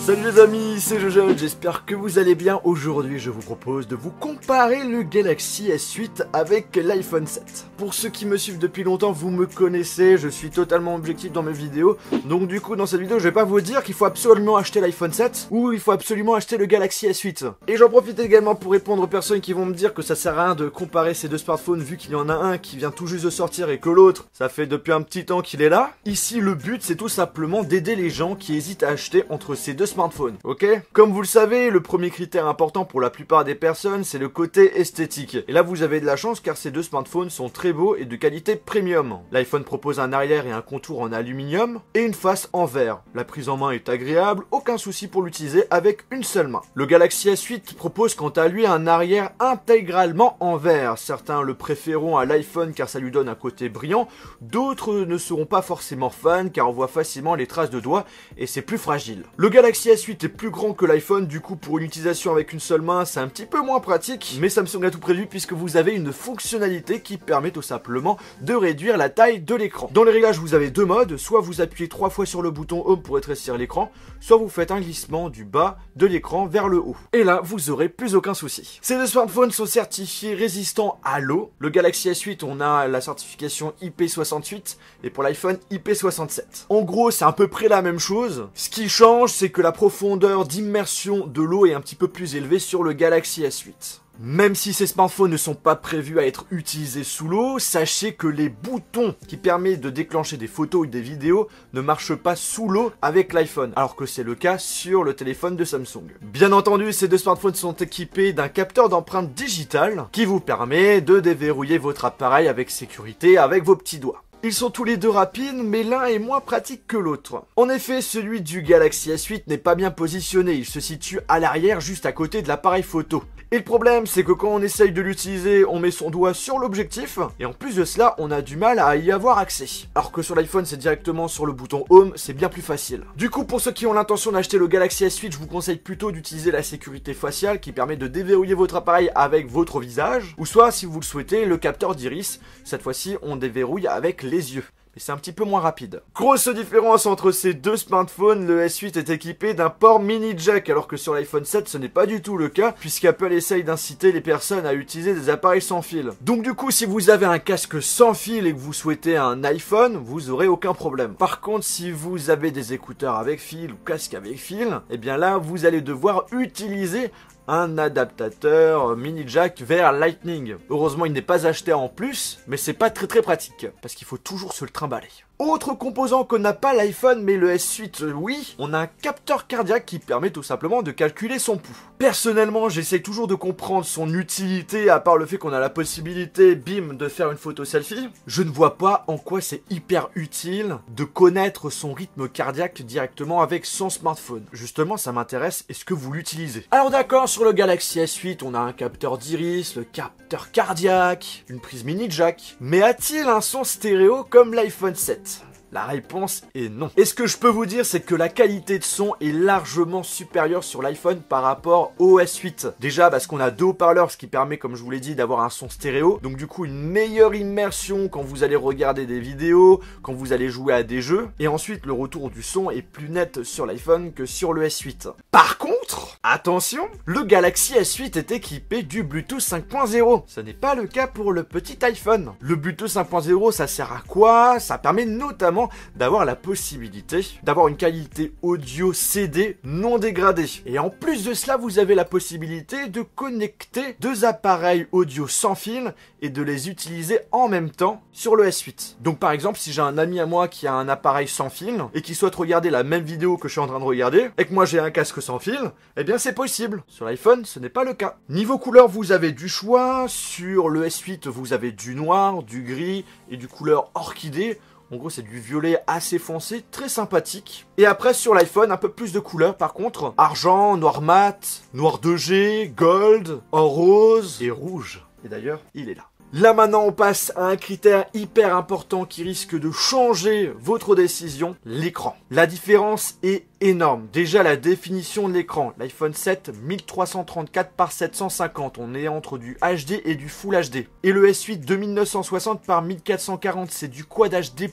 Salut les amis, c'est Jojo, j'espère que vous allez bien. Aujourd'hui, je vous propose de vous comparer le Galaxy S8 avec l'iPhone 7. Pour ceux qui me suivent depuis longtemps, vous me connaissez, je suis totalement objectif dans mes vidéos. Donc du coup, dans cette vidéo, je vais pas vous dire qu'il faut absolument acheter l'iPhone 7 ou il faut absolument acheter le Galaxy S8. Et j'en profite également pour répondre aux personnes qui vont me dire que ça sert à rien de comparer ces deux smartphones vu qu'il y en a un qui vient tout juste de sortir et que l'autre, ça fait depuis un petit temps qu'il est là. Ici, le but, c'est tout simplement d'aider les gens qui hésitent à acheter entre ces deux smartphones, ok? Comme vous le savez, le premier critère important pour la plupart des personnes, c'est le côté esthétique. Et là, vous avez de la chance car ces deux smartphones sont très beaux et de qualité premium. L'iPhone propose un arrière et un contour en aluminium et une face en verre. La prise en main est agréable, aucun souci pour l'utiliser avec une seule main. Le Galaxy S8 propose quant à lui un arrière intégralement en verre. Certains le préféreront à l'iPhone car ça lui donne un côté brillant, d'autres ne seront pas forcément fans car on voit facilement les traces de doigts et c'est plus fragile. Le Galaxy S8 est plus grand que l'iPhone, du coup pour une utilisation avec une seule main c'est un petit peu moins pratique, mais Samsung a tout prévu puisque vous avez une fonctionnalité qui permet tout simplement de réduire la taille de l'écran. Dans les réglages vous avez deux modes, soit vous appuyez 3 fois sur le bouton Home pour rétrécir l'écran, soit vous faites un glissement du bas de l'écran vers le haut. Et là vous aurez plus aucun souci. Ces deux smartphones sont certifiés résistants à l'eau. Le Galaxy S8 on a la certification IP68 et pour l'iPhone IP67. En gros c'est à peu près la même chose. Ce qui change c'est que la profondeur d'immersion de l'eau est un petit peu plus élevée sur le Galaxy S8. Même si ces smartphones ne sont pas prévus à être utilisés sous l'eau, sachez que les boutons qui permettent de déclencher des photos ou des vidéos ne marchent pas sous l'eau avec l'iPhone, alors que c'est le cas sur le téléphone de Samsung. Bien entendu, ces deux smartphones sont équipés d'un capteur d'empreinte digitale qui vous permet de déverrouiller votre appareil avec sécurité avec vos petits doigts. Ils sont tous les deux rapides, mais l'un est moins pratique que l'autre. En effet, celui du Galaxy S8 n'est pas bien positionné, il se situe à l'arrière juste à côté de l'appareil photo. Et le problème, c'est que quand on essaye de l'utiliser, on met son doigt sur l'objectif, et en plus de cela, on a du mal à y avoir accès. Alors que sur l'iPhone, c'est directement sur le bouton Home, c'est bien plus facile. Du coup, pour ceux qui ont l'intention d'acheter le Galaxy S8, je vous conseille plutôt d'utiliser la sécurité faciale qui permet de déverrouiller votre appareil avec votre visage, ou soit, si vous le souhaitez, le capteur d'iris. Cette fois-ci, on déverrouille avec les yeux. Mais c'est un petit peu moins rapide. Grosse différence entre ces deux smartphones, le S8 est équipé d'un port mini jack, alors que sur l'iPhone 7 ce n'est pas du tout le cas, puisqu'Apple essaye d'inciter les personnes à utiliser des appareils sans fil. Donc du coup, si vous avez un casque sans fil et que vous souhaitez un iPhone, vous aurez aucun problème. Par contre, si vous avez des écouteurs avec fil ou casque avec fil, et bien là, vous allez devoir utiliser un adaptateur mini jack vers Lightning. Heureusement, il n'est pas acheté en plus, mais c'est pas très pratique, parce qu'il faut toujours se le trimballer. Autre composant que n'a pas l'iPhone mais le S8, oui, on a un capteur cardiaque qui permet tout simplement de calculer son pouls. Personnellement, j'essaie toujours de comprendre son utilité, à part le fait qu'on a la possibilité, bim, de faire une photo selfie. Je ne vois pas en quoi c'est hyper utile de connaître son rythme cardiaque directement avec son smartphone. Justement, ça m'intéresse, est-ce que vous l'utilisez? Alors d'accord, sur le Galaxy S8, on a un capteur d'iris, le capteur cardiaque, une prise mini jack. Mais a-t-il un son stéréo comme l'iPhone 7? La réponse est non. Et ce que je peux vous dire, c'est que la qualité de son est largement supérieure sur l'iPhone par rapport au S8. Déjà parce qu'on a deux haut-parleurs, ce qui permet, comme je vous l'ai dit, d'avoir un son stéréo. Donc du coup, une meilleure immersion quand vous allez regarder des vidéos, quand vous allez jouer à des jeux. Et ensuite, le retour du son est plus net sur l'iPhone que sur le S8. Par contre, attention, le Galaxy S8 est équipé du Bluetooth 5.0. Ce n'est pas le cas pour le petit iPhone. Le Bluetooth 5.0, ça sert à quoi? Ça permet notamment d'avoir la possibilité d'avoir une qualité audio CD non dégradée. Et en plus de cela, vous avez la possibilité de connecter deux appareils audio sans fil et de les utiliser en même temps sur le S8. Donc par exemple, si j'ai un ami à moi qui a un appareil sans fil et qui souhaite regarder la même vidéo que je suis en train de regarder, et que moi j'ai un casque sans fil, eh bien c'est possible. Sur l'iPhone, ce n'est pas le cas. Niveau couleur, vous avez du choix. Sur le S8, vous avez du noir, du gris et du couleur orchidée. En gros, c'est du violet assez foncé, très sympathique. Et après, sur l'iPhone, un peu plus de couleurs par contre. Argent, noir mat, noir 2G, gold, or rose et rouge. Et d'ailleurs, il est là. Là maintenant on passe à un critère hyper important qui risque de changer votre décision, l'écran. La différence est énorme. Déjà la définition de l'écran, l'iPhone 7 1334 par 750, on est entre du HD et du Full HD. Et le S8 2960 par 1440, c'est du Quad HD+.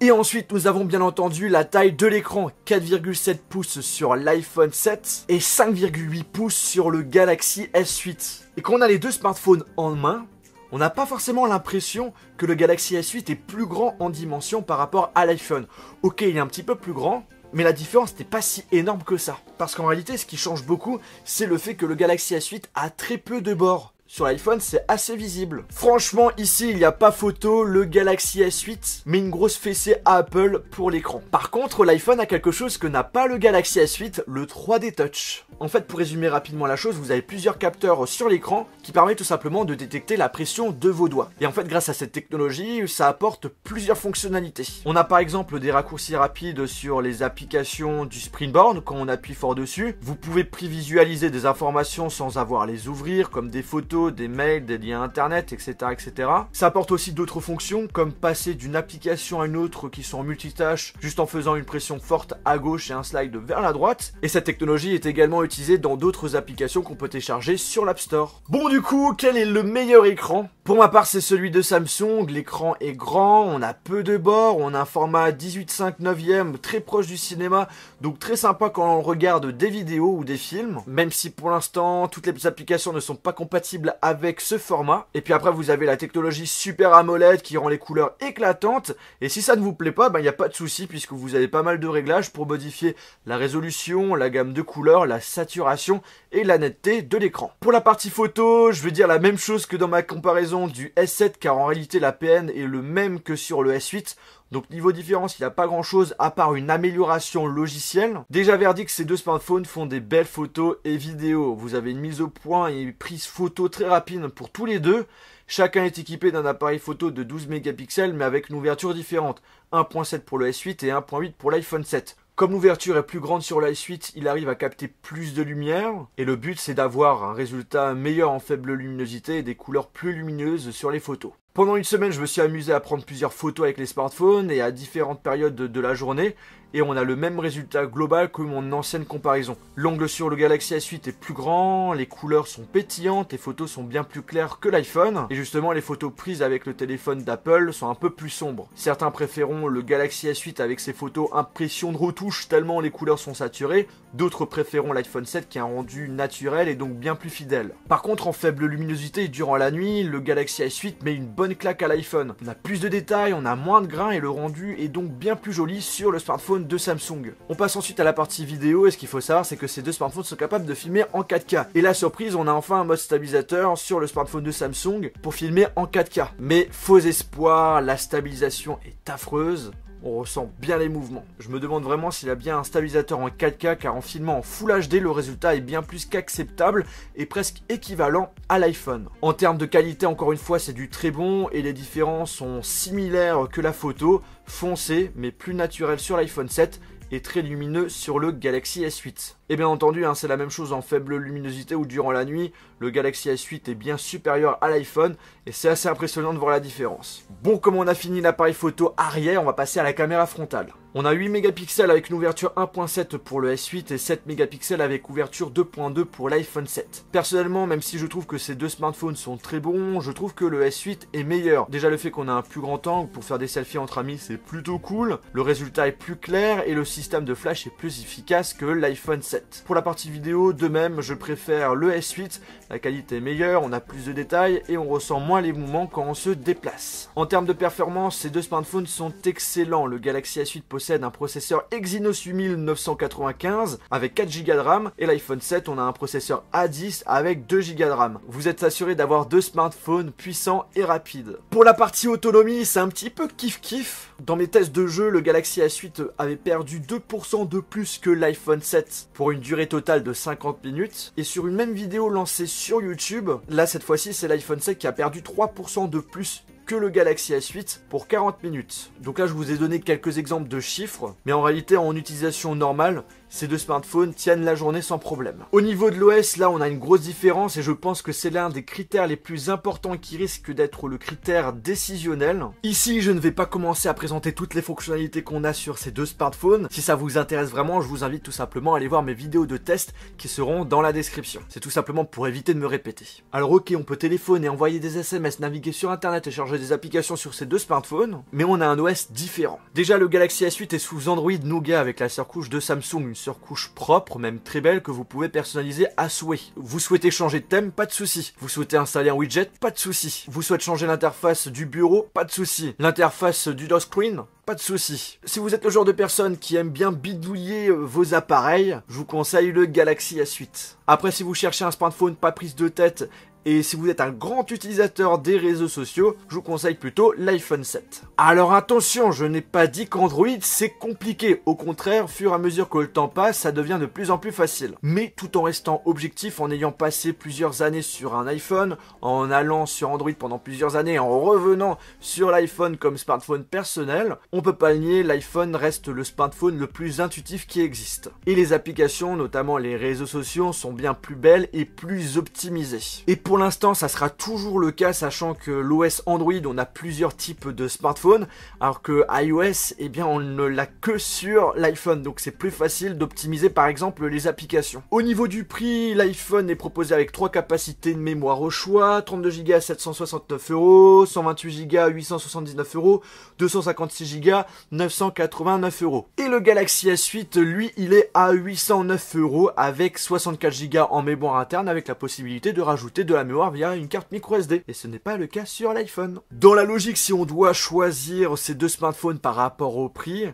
Et ensuite nous avons bien entendu la taille de l'écran, 4,7 pouces sur l'iPhone 7 et 5,8 pouces sur le Galaxy S8. Et quand on a les deux smartphones en main, on n'a pas forcément l'impression que le Galaxy S8 est plus grand en dimension par rapport à l'iPhone. Ok, il est un petit peu plus grand, mais la différence n'est pas si énorme que ça. Parce qu'en réalité, ce qui change beaucoup, c'est le fait que le Galaxy S8 a très peu de bords. Sur l'iPhone, c'est assez visible. Franchement, ici, il n'y a pas photo, le Galaxy S8 met une grosse fessée à Apple pour l'écran. Par contre, l'iPhone a quelque chose que n'a pas le Galaxy S8, le 3D Touch. En fait, pour résumer rapidement la chose, vous avez plusieurs capteurs sur l'écran qui permettent tout simplement de détecter la pression de vos doigts. Et en fait, grâce à cette technologie, ça apporte plusieurs fonctionnalités. On a par exemple des raccourcis rapides sur les applications du Springboard. Quand on appuie fort dessus, vous pouvez prévisualiser des informations sans avoir à les ouvrir, comme des photos, des mails, des liens internet, etc., etc. Ça apporte aussi d'autres fonctions comme passer d'une application à une autre qui sont en multitâche juste en faisant une pression forte à gauche et un slide vers la droite. Et cette technologie est également utilisée dans d'autres applications qu'on peut télécharger sur l'App Store. Bon, du coup, quel est le meilleur écran? Pour ma part, c'est celui de Samsung. L'écran est grand, on a peu de bords, on a un format 18:5 9e très proche du cinéma, donc très sympa quand on regarde des vidéos ou des films, même si pour l'instant toutes les applications ne sont pas compatibles avec ce format. Et puis après, vous avez la technologie Super AMOLED qui rend les couleurs éclatantes, et si ça ne vous plaît pas, il n'y a pas de souci puisque vous avez pas mal de réglages pour modifier la résolution, la gamme de couleurs, la saturation et la netteté de l'écran. Pour la partie photo, je veux dire la même chose que dans ma comparaison du S7, car en réalité la PN est le même que sur le S8. Donc niveau différence, il n'y a pas grand chose à part une amélioration logicielle. Déjà verdict, ces deux smartphones font des belles photos et vidéos. Vous avez une mise au point et une prise photo très rapide pour tous les deux. Chacun est équipé d'un appareil photo de 12 mégapixels mais avec une ouverture différente. 1.7 pour le S8 et 1.8 pour l'iPhone 7. Comme l'ouverture est plus grande sur l'iS8, il arrive à capter plus de lumière. Et le but, c'est d'avoir un résultat meilleur en faible luminosité et des couleurs plus lumineuses sur les photos. Pendant une semaine, je me suis amusé à prendre plusieurs photos avec les smartphones et à différentes périodes de la journée. Et on a le même résultat global que mon ancienne comparaison. L'angle sur le Galaxy S8 est plus grand, les couleurs sont pétillantes, les photos sont bien plus claires que l'iPhone. Et justement, les photos prises avec le téléphone d'Apple sont un peu plus sombres. Certains préféreront le Galaxy S8 avec ses photos impression de retouche tellement les couleurs sont saturées. D'autres préféreront l'iPhone 7 qui a un rendu naturel et donc bien plus fidèle. Par contre, en faible luminosité durant la nuit, le Galaxy S8 met une bonne claque à l'iPhone. On a plus de détails, on a moins de grains et le rendu est donc bien plus joli sur le smartphone de Samsung. On passe ensuite à la partie vidéo et ce qu'il faut savoir c'est que ces deux smartphones sont capables de filmer en 4K. Et la surprise, on a enfin un mode stabilisateur sur le smartphone de Samsung pour filmer en 4K. Mais faux espoir, la stabilisation est affreuse. On ressent bien les mouvements. Je me demande vraiment s'il a bien un stabilisateur en 4K car en filmant en Full HD, le résultat est bien plus qu'acceptable et presque équivalent à l'iPhone. En termes de qualité, encore une fois, c'est du très bon et les différences sont similaires que la photo, foncé mais plus naturel sur l'iPhone 7 et très lumineux sur le Galaxy S8. Et bien entendu, c'est la même chose en faible luminosité où durant la nuit, le Galaxy S8 est bien supérieur à l'iPhone et c'est assez impressionnant de voir la différence. Bon, comme on a fini l'appareil photo arrière, on va passer à la caméra frontale. On a 8 mégapixels avec une ouverture 1.7 pour le S8 et 7 mégapixels avec ouverture 2.2 pour l'iPhone 7. Personnellement, même si je trouve que ces deux smartphones sont très bons, je trouve que le S8 est meilleur. Déjà le fait qu'on a un plus grand angle pour faire des selfies entre amis, c'est plutôt cool. Le résultat est plus clair et le système de flash est plus efficace que l'iPhone 7. Pour la partie vidéo, de même, je préfère le S8. La qualité est meilleure, on a plus de détails et on ressent moins les mouvements quand on se déplace. En termes de performance, ces deux smartphones sont excellents. Le Galaxy S8 possède un processeur Exynos 8995 avec 4 Go de RAM et l'iPhone 7 on a un processeur A10 avec 2 Go de RAM. Vous êtes assuré d'avoir deux smartphones puissants et rapides. Pour la partie autonomie, c'est un petit peu kiff-kiff. Dans mes tests de jeu, le Galaxy S8 avait perdu 2% de plus que l'iPhone 7 pour une durée totale de 50 minutes. Et sur une même vidéo lancée sur YouTube, là cette fois-ci c'est l'iPhone 7 qui a perdu 3% de plus que le Galaxy S8 pour 40 minutes. Donc là je vous ai donné quelques exemples de chiffres, mais en réalité en utilisation normale, ces deux smartphones tiennent la journée sans problème. Au niveau de l'OS, là on a une grosse différence et je pense que c'est l'un des critères les plus importants qui risque d'être le critère décisionnel. Ici je ne vais pas commencer à présenter toutes les fonctionnalités qu'on a sur ces deux smartphones. Si ça vous intéresse vraiment, je vous invite tout simplement à aller voir mes vidéos de test qui seront dans la description. C'est tout simplement pour éviter de me répéter. Alors ok, on peut téléphoner, envoyer des SMS, naviguer sur internet et charger des applications sur ces deux smartphones, mais on a un OS différent. Déjà le Galaxy S8 est sous Android Nougat avec la surcouche de Samsung, une surcouche propre, même très belle, que vous pouvez personnaliser à souhait. Vous souhaitez changer de thème, pas de souci. Vous souhaitez installer un widget, pas de souci. Vous souhaitez changer l'interface du bureau, pas de souci. L'interface du lock screen, pas de souci. Si vous êtes le genre de personne qui aime bien bidouiller vos appareils, je vous conseille le Galaxy S8. Après, si vous cherchez un smartphone pas prise de tête, et si vous êtes un grand utilisateur des réseaux sociaux, je vous conseille plutôt l'iPhone 7. Alors attention, je n'ai pas dit qu'Android c'est compliqué. Au contraire, au fur et à mesure que le temps passe, ça devient de plus en plus facile. Mais tout en restant objectif, en ayant passé plusieurs années sur un iPhone, en allant sur Android pendant plusieurs années, en revenant sur l'iPhone comme smartphone personnel, on peut pas le nier, l'iPhone reste le smartphone le plus intuitif qui existe. Et les applications, notamment les réseaux sociaux, sont bien plus belles et plus optimisées. Et pour l'instant, ça sera toujours le cas, sachant que l'OS Android, on a plusieurs types de smartphones, alors que iOS, eh bien, on ne l'a que sur l'iPhone, donc c'est plus facile d'optimiser par exemple les applications. Au niveau du prix, l'iPhone est proposé avec 3 capacités de mémoire au choix, 32 Go à 769 €, 128 Go à 879 €, 256 Go 989 €. Et le Galaxy S8, lui, il est à 809 € avec 64 Go en mémoire interne, avec la possibilité de rajouter de la mémoire via une carte micro SD. Et ce n'est pas le cas sur l'iPhone. Dans la logique, si on doit choisir ces deux smartphones par rapport au prix,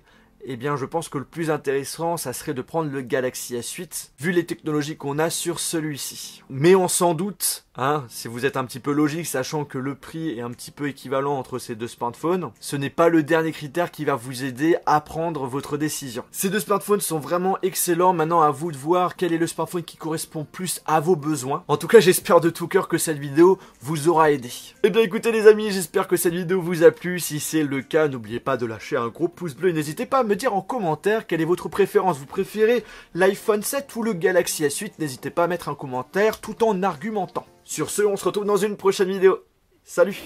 eh bien je pense que le plus intéressant, ça serait de prendre le Galaxy S8, vu les technologies qu'on a sur celui-ci. Mais on s'en doute, hein, si vous êtes un petit peu logique, sachant que le prix est un petit peu équivalent entre ces deux smartphones, ce n'est pas le dernier critère qui va vous aider à prendre votre décision. Ces deux smartphones sont vraiment excellents, maintenant à vous de voir quel est le smartphone qui correspond plus à vos besoins. En tout cas, j'espère de tout cœur que cette vidéo vous aura aidé. Eh bien écoutez les amis, j'espère que cette vidéo vous a plu. Si c'est le cas, n'oubliez pas de lâcher un gros pouce bleu et n'hésitez pas à me dire en commentaire quelle est votre préférence. Vous préférez l'iPhone 7 ou le Galaxy S8? N'hésitez pas à mettre un commentaire tout en argumentant. Sur ce, on se retrouve dans une prochaine vidéo. Salut!